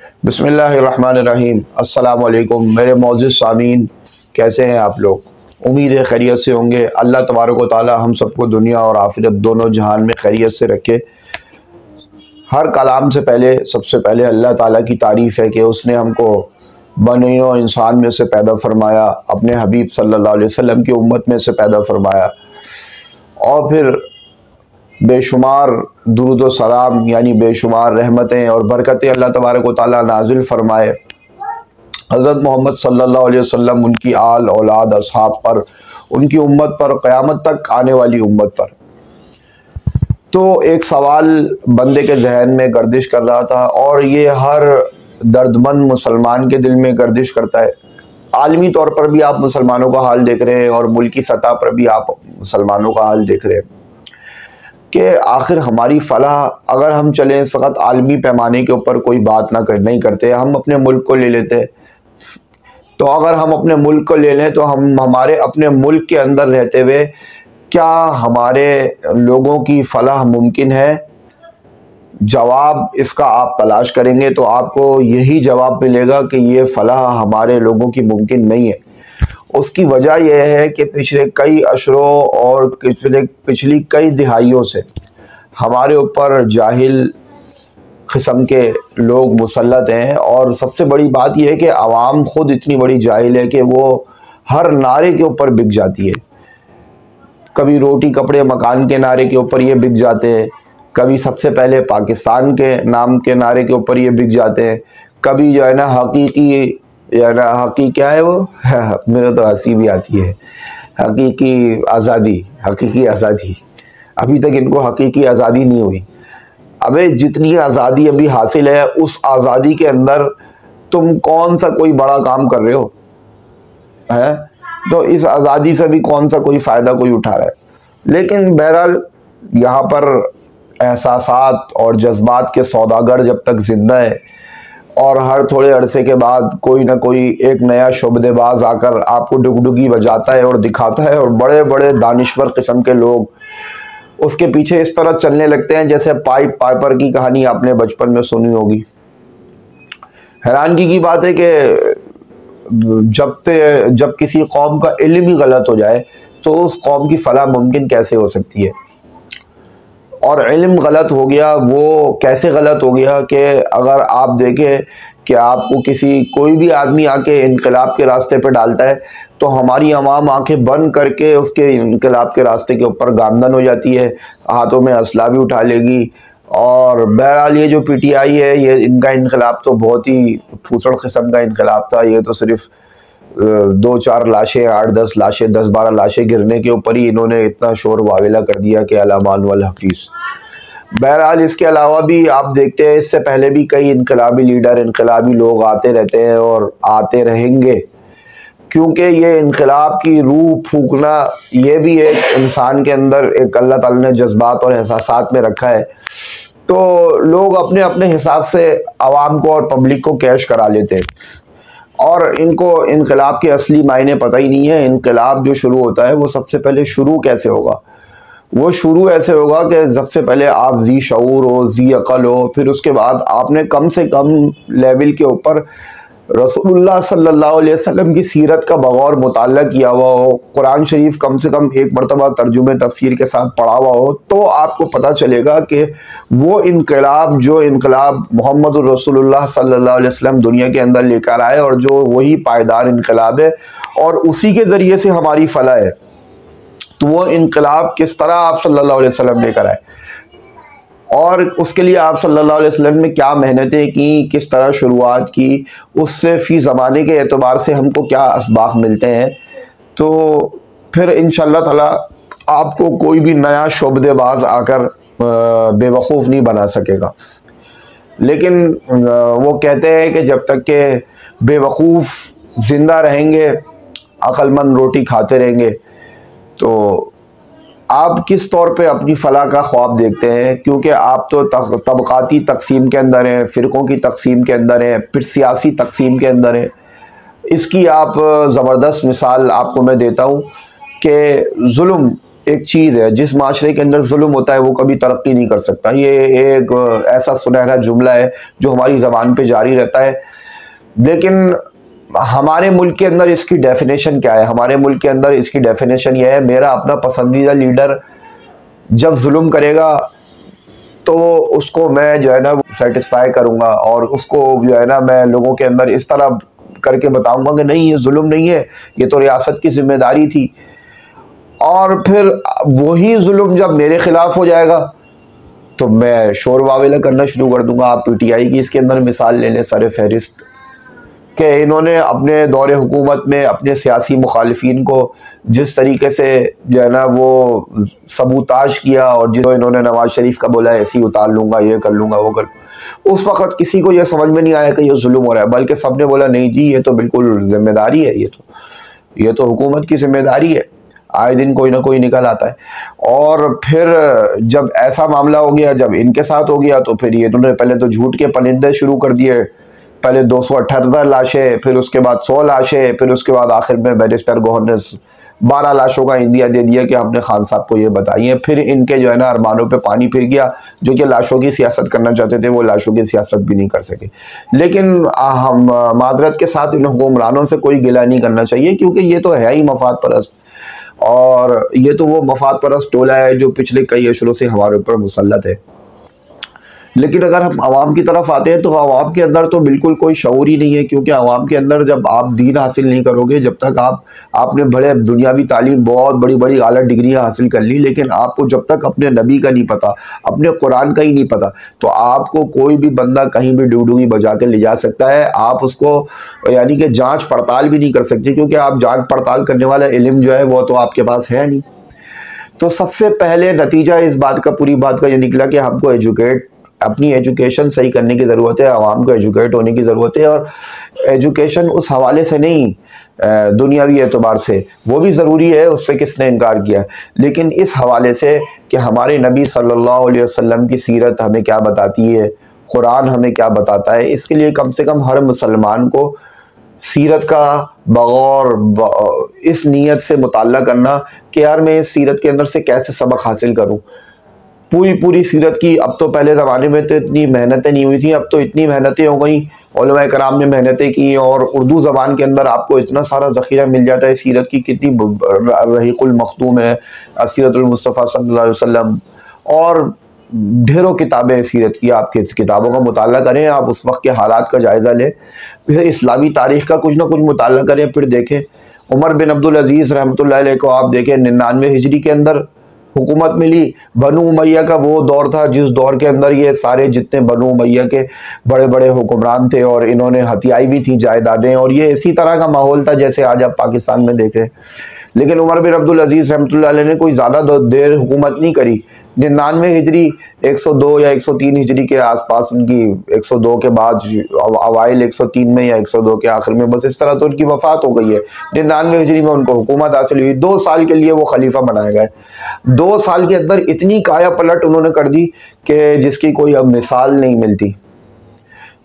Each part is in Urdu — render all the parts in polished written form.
بسم اللہ الرحمن الرحیم۔ السلام علیکم میرے معزز سامعین، کیسے ہیں آپ لوگ؟ امید ہے خیریت سے ہوں گے۔ اللہ تبارک و تعالی ہم سب کو دنیا اور آخرت دونوں جہان میں خیریت سے رکھے۔ ہر کلام سے پہلے سب سے پہلے اللہ تعالیٰ کی تعریف ہے کہ اس نے ہم کو بنی و انسان میں سے پیدا فرمایا، اپنے حبیب صلی اللہ علیہ وسلم کی امت میں سے پیدا فرمایا، اور پھر بے شمار درود و سلام یعنی بے شمار رحمتیں اور برکتیں اللہ تبارک و تعالیٰ نازل فرمائے حضرت محمد صلی اللہ علیہ وسلم، ان کی آل اولاد اصحاب پر، ان کی امت پر، قیامت تک آنے والی امت پر۔ تو ایک سوال بندے کے ذہن میں گردش کر رہا تھا، اور یہ ہر درد مند مسلمان کے دل میں گردش کرتا ہے۔ عالمی طور پر بھی آپ مسلمانوں کا حال دیکھ رہے ہیں، اور ملکی سطح پر بھی آپ مسلمانوں کا حال دیکھ رہے ہیں کہ آخر ہماری فلاح، اگر ہم چلیں اس وقت عالمی پیمانے کے اوپر کوئی بات نہیں کرتے، ہم اپنے ملک کو لے لیتے، تو اگر ہم اپنے ملک کو لے لیں تو ہمارے اپنے ملک کے اندر رہتے ہوئے کیا ہمارے لوگوں کی فلاح ممکن ہے؟ جواب اس کا آپ تلاش کریں گے تو آپ کو یہی جواب ملے گا کہ یہ فلاح ہمارے لوگوں کی ممکن نہیں ہے۔ اس کی وجہ یہ ہے کہ پچھلے کئی عشروں اور پچھلی کئی دہائیوں سے ہمارے اوپر جاہل قسم کے لوگ مسلط ہیں، اور سب سے بڑی بات یہ ہے کہ عوام خود اتنی بڑی جاہل ہے کہ وہ ہر نعرے کے اوپر بک جاتی ہے۔ کبھی روٹی کپڑے مکان کے نعرے کے اوپر یہ بک جاتے ہیں، کبھی سب سے پہلے پاکستان کے نام کے نعرے کے اوپر یہ بک جاتے ہیں، کبھی جو ہے نا حقیقی کیا ہے وہ میرے تو ہنسی بھی آتی ہے، حقیقی آزادی۔ ابھی تک ان کو حقیقی آزادی نہیں ہوئی۔ ابے جتنی آزادی ابھی حاصل ہے، اس آزادی کے اندر تم کون سا کوئی بڑا کام کر رہے ہو؟ تو اس آزادی سے بھی کون سا کوئی فائدہ کوئی اٹھا رہا ہے؟ لیکن بہرحال یہاں پر احساسات اور جذبات کے سوداگر جب تک زندہ ہے، اور ہر تھوڑے عرصے کے بعد کوئی نہ کوئی ایک نیا شعبدے باز آ کر آپ کو ڈگڈگی بجاتا ہے اور دکھاتا ہے، اور بڑے بڑے دانشور قسم کے لوگ اس کے پیچھے اس طرح چلنے لگتے ہیں جیسے پائپر کی کہانی آپ نے بچپن میں سنی ہوگی۔ حیرانگی کی بات ہے کہ جب کسی قوم کا علم ہی غلط ہو جائے تو اس قوم کی فلاح ممکن کیسے ہو سکتی ہے؟ اور علم غلط ہو گیا، وہ کیسے غلط ہو گیا کہ اگر آپ دیکھیں کہ آپ کو کوئی بھی آدمی آ کے انقلاب کے راستے پہ ڈالتا ہے تو ہماری عوام آنکھیں بند کر کے اس کے انقلاب کے راستے کے اوپر گامزن ہو جاتی ہے، ہاتھوں میں اسلحہ بھی اٹھا لے گی۔ اور بہرحال یہ جو پی ٹی آئی ہے، یہ ان کا انقلاب تو بہت ہی پھوسڑ قسم کا انقلاب تھا۔ یہ تو صرف 2-4 لاشیں، 8-10 لاشیں، 10-12 لاشیں گرنے کے اوپر ہی انہوں نے اتنا شور واویلا کر دیا کہ الامان والحفیظ۔ بہرحال اس کے علاوہ بھی آپ دیکھتے ہیں اس سے پہلے بھی کئی انقلابی لیڈر، انقلابی لوگ آتے رہتے ہیں اور آتے رہیں گے، کیونکہ یہ انقلاب کی روح پھونکنا یہ بھی ایک انسان کے اندر ایک اللہ تعالیٰ نے جذبات اور احساسات میں رکھا ہے۔ تو لوگ اپنے اپنے حساب سے عوام کو اور پبلک کو کیش کرا لیتے ہیں، اور ان کو انقلاب کے اصلی معنی پتہ ہی نہیں ہے۔ انقلاب جو شروع ہوتا ہے وہ سب سے پہلے شروع کیسے ہوگا؟ وہ شروع ایسے ہوگا کہ سب سے پہلے آپ ذی شعور ہو، ذی عقل ہو، پھر اس کے بعد آپ نے کم سے کم لیول کے اوپر رسول اللہ صلی اللہ علیہ وسلم کی سیرت کا بغور مطالعہ کیا ہوا ہو، قرآن شریف کم سے کم ایک مرتبہ ترجمے تفسیر کے ساتھ پڑھا ہوا ہو، تو آپ کو پتہ چلے گا کہ وہ جو انقلاب محمد الرسول اللہ صلی اللہ علیہ وسلم دنیا کے اندر لے کر آئے، اور جو وہی پائیدار انقلاب ہے اور اسی کے ذریعے سے ہماری فلاح ہے، تو وہ انقلاب کس طرح آپ صلی اللہ علیہ وسلم لے کر آئے، اور اس کے لیے آپ صلی اللہ علیہ وسلم نے کیا محنتیں کی، کس طرح شروعات کی، اس سے فی زمانے کے اعتبار سے ہم کو کیا اسباق ملتے ہیں، تو پھر انشاءاللہ تعالی آپ کو کوئی بھی نیا شعبدے باز آ کر بے وقوف نہیں بنا سکے گا۔ لیکن وہ کہتے ہیں کہ جب تک کہ بے وقوف زندہ رہیں گے، عقل مند روٹی کھاتے رہیں گے۔ تو آپ کس طور پہ اپنی فلاح کا خواب دیکھتے ہیں؟ کیونکہ آپ تو طبقاتی تقسیم کے اندر ہیں، فرقوں کی تقسیم کے اندر ہیں، پھر سیاسی تقسیم کے اندر ہیں۔ اس کی آپ زبردست مثال آپ کو میں دیتا ہوں کہ ظلم ایک چیز ہے، جس معاشرے کے اندر ظلم ہوتا ہے وہ کبھی ترقی نہیں کر سکتا. یہ ایک ایسا سنہرا جملہ ہے جو ہماری زبان پہ جاری رہتا ہے، لیکن ہمارے ملک کے اندر اس کی ڈیفینیشن کیا ہے؟ ہمارے ملک کے اندر اس کی ڈیفینیشن یہ ہے، میرا اپنا پسندیدہ لیڈر جب ظلم کرے گا تو اس کو میں جو ہے نا سیٹسفائی کروں گا، اور اس کو جو ہے نا میں لوگوں کے اندر اس طرح کر کے بتاؤں گا کہ نہیں یہ ظلم نہیں ہے، یہ تو ریاست کی ذمہ داری تھی. اور پھر وہی ظلم جب میرے خلاف ہو جائے گا تو میں شور واویلا کرنا شروع کر دوں گا. آپ پی ٹی آئی کی اس کے اندر مثال لے لیں سر فہرست، کہ انہوں نے اپنے دور حکومت میں اپنے سیاسی مخالفین کو جس طریقے سے جو ہے نا وہ سبوتاژ کیا، اور جو انہوں نے نواز شریف کا بولا ایسے ہی اتار لوں گا، یہ کر لوں گا، وہ کر، اس وقت کسی کو یہ سمجھ میں نہیں آیا کہ یہ ظلم ہو رہا ہے، بلکہ سب نے بولا نہیں جی یہ تو بالکل ذمہ داری ہے، یہ تو حکومت کی ذمہ داری ہے. آئے دن کوئی نہ کوئی نکل آتا ہے. اور پھر جب ایسا معاملہ ہو گیا، جب ان کے ساتھ ہو گیا، تو پھر یہ انہوں نے پہلے تو جھوٹ کے پرندے شروع کر دیے. پہلے 278 لاشیں، پھر اس کے بعد 100 لاشیں، پھر اس کے بعد آخر میں بیرسٹر گوہر نے 12 لاشوں کا عندیہ دے دیا کہ ہم نے خان صاحب کو یہ بتائی ہیں. پھر ان کے جو ہے نا ارمانوں پہ پانی پھر گیا، جو کہ لاشوں کی سیاست کرنا چاہتے تھے وہ لاشوں کی سیاست بھی نہیں کر سکے. لیکن ہم معذرت کے ساتھ ان حکمرانوں سے کوئی گلہ نہیں کرنا چاہیے، کیونکہ یہ تو ہے ہی مفاد پرست، اور یہ تو وہ مفاد پرست ٹولہ ہے جو پچھلے کئی اشروں سے ہمارے اوپر مسلط ہے. لیکن اگر ہم عوام کی طرف آتے ہیں تو عوام کے اندر تو بالکل کوئی شعور ہی نہیں ہے، کیونکہ عوام کے اندر جب آپ دین حاصل نہیں کرو گے، جب تک آپ نے بڑے دنیاوی تعلیم، بہت بڑی بڑی اعلیٰ ڈگریاں حاصل کر لی، لیکن آپ کو جب تک اپنے نبی کا نہیں پتہ، اپنے قرآن کا ہی نہیں پتہ، تو آپ کو کوئی بھی بندہ کہیں بھی ڈوڈوگی بجا کے لے جا سکتا ہے. آپ اس کو یعنی کہ جانچ پڑتال بھی نہیں کر سکتے، کیونکہ آپ جانچ پڑتال کرنے والا علم جو ہے وہ تو آپ کے پاس ہے نہیں. تو سب سے پہلے نتیجہ اس بات کا، پوری بات کا یہ نکلا کہ ہم کو اپنی ایجوکیشن صحیح کرنے کی ضرورت ہے، عوام کو ایجوکیٹ ہونے کی ضرورت ہے. اور ایجوکیشن اس حوالے سے نہیں، دنیاوی اعتبار سے وہ بھی ضروری ہے، اس سے کس نے انکار کیا، لیکن اس حوالے سے کہ ہمارے نبی صلی اللہ علیہ وسلم کی سیرت ہمیں کیا بتاتی ہے، قرآن ہمیں کیا بتاتا ہے. اس کے لیے کم سے کم ہر مسلمان کو سیرت کا بغور اس نیت سے مطالعہ کرنا کہ یار میں اس سیرت کے اندر سے کیسے سبق حاصل کروں. پوری سیرت کی، اب تو پہلے زمانے میں تو اتنی محنتیں نہیں ہوئی تھیں، اب تو اتنی محنتیں ہو گئیں، علماء کرام نے محنتیں کی، اور اردو زبان کے اندر آپ کو اتنا سارا ذخیرہ مل جاتا ہے سیرت کی. کتنی رحیق المختوم ہے، سیرت المصطفیٰ صلی اللہ علیہ وسلم، اور ڈھیروں کتابیں سیرت کی. آپ کی کتابوں کا مطالعہ کریں، آپ اس وقت کے حالات کا جائزہ لیں، پھر اسلامی تاریخ کا کچھ نہ کچھ مطالعہ کریں، پھر دیکھیں عمر بن عبدالعزیز رحمۃ اللہ علیہ کو آپ دیکھیں 99 ہجری کے اندر حکومت ملی. بنو امیہ کا وہ دور تھا جس دور کے اندر یہ سارے جتنے بنو امیہ کے بڑے بڑے حکمران تھے، اور انہوں نے ہتھیائی بھی تھی جائیدادیں، اور یہ اسی طرح کا ماحول تھا جیسے آج آپ پاکستان میں دیکھ رہے ہیں. لیکن عمر بن عبدالعزیز رحمۃ اللہ علیہ نے کوئی زیادہ دیر حکومت نہیں کری. 99 ہجری 102 یا 103 ہجری کے آس پاس ان کی، 102 کے بعد اوائل 103 میں یا 102 کے آخر میں، بس اس طرح تو ان کی وفات ہو گئی ہے. 99 ہجری میں ان کو حکومت حاصل ہوئی، 2 سال کے لیے وہ خلیفہ بنائے گئے. 2 سال کے اندر اتنی کایا پلٹ انہوں نے کر دی کہ جس کی کوئی اب مثال نہیں ملتی.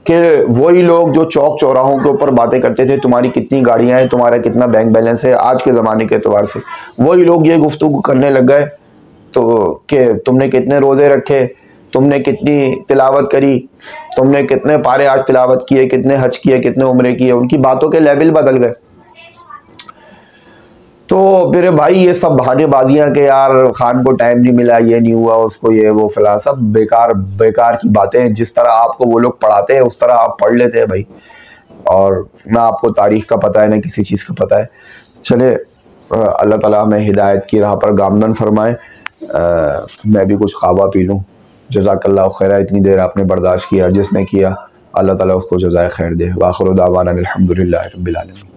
کہ وہی لوگ جو چوک چوراہوں کے اوپر باتیں کرتے تھے تمہاری کتنی گاڑیاں ہیں، تمہارا کتنا بینک بیلنس ہے، آج کے زمانے کے اعتبار سے وہی لوگ یہ گفتگو کرنے لگ گئے تو کہ تم نے کتنے روزے رکھے، تم نے کتنی تلاوت کری، تم نے کتنے پارے آج تلاوت کیے، کتنے حج کیے، کتنے عمرے کیے. ان کی باتوں کے لیول بدل گئے. تو میرے بھائی یہ سب بہانے بازیاں کہ یار خان کو ٹائم نہیں ملا، یہ نہیں ہوا، اس کو یہ وہ فلاں، سب بیکار کی باتیں. جس طرح آپ کو وہ لوگ پڑھاتے ہیں اس طرح آپ پڑھ لیتے ہیں بھائی، اور نہ آپ کو تاریخ کا پتہ ہے نہ کسی چیز کا پتہ ہے. چلے اللہ تعالیٰ ہمیں ہدایت کی راہ پر گامزن فرمائے. میں بھی کچھ خوابہ پی لوں. جزاک اللہ خیرہ، اتنی دیر آپ نے برداشت کیا، جس نے کیا اللہ تعالیٰ اس کو جزائے خیر دے. وآخر دعوانا الحمدللہ رب العالمین.